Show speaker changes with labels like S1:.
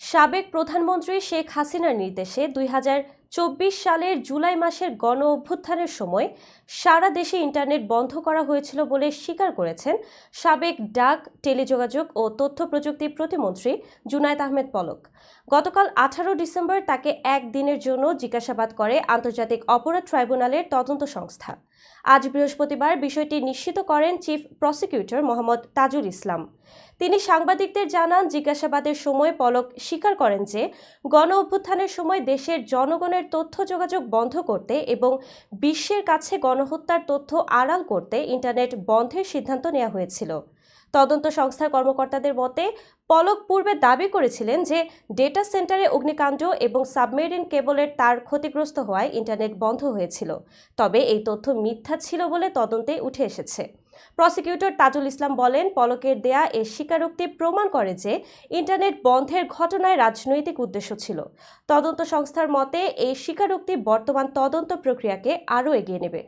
S1: সাবেক প্রধানমন্ত্রী শেখ হাসিনার নির্দেশে ২০২৪ সালের জুলাই মাসের গণ অভ্যুত্থানের সময় সারা দেশে ইন্টারনেট বন্ধ করা হয়েছিল বলে স্বীকার করেছেন সাবেক ডাক, টেলিযোগাযোগ ও তথ্য প্রযুক্তি প্রতিমন্ত্রী জুনায়েদ আহমেদ পলক। গতকাল ১৮ ডিসেম্বর তাকে একদিনের জন্য জিজ্ঞাসাবাদ করে আন্তর্জাতিক অপরাধ ট্রাইব্যুনালের তদন্ত সংস্থা। আজ বৃহস্পতিবার বিষয়টি নিশ্চিত করেন চিফ প্রসিকিউটর মোহাম্মদ তাজুল ইসলাম। তিনি সাংবাদিকদের জানান, জিজ্ঞাসাবাদের সময় পলক স্বীকার করেন যে গণ অভ্যুত্থানের সময় দেশের জনগণের তথ্য যোগাযোগ বন্ধ করতে এবং বিশ্বের কাছে গণহত্যার তথ্য আড়াল করতে ইন্টারনেট বন্ধের সিদ্ধান্ত নেওয়া হয়েছিল। তদন্ত সংস্থার কর্মকর্তাদের মতে, পলক পূর্বে দাবি করেছিলেন যে ডেটা সেন্টারে অগ্নিকাণ্ড এবং সাবমেরিন কেবলের তার ক্ষতিগ্রস্ত হওয়ায় ইন্টারনেট বন্ধ হয়েছিল। তবে এই তথ্য মিথ্যা ছিল বলে তদন্তে উঠে এসেছে। প্রসিকিউটর তাজুল ইসলাম বলেন, পলকের দেয়া এ স্বীকারোক্তি প্রমাণ করে যে ইন্টারনেট বন্ধের ঘটনায় রাজনৈতিক উদ্দেশ্য ছিল। তদন্ত সংস্থার মতে এই স্বীকারোক্তি বর্তমান তদন্ত প্রক্রিয়াকে আরও এগিয়ে নেবে।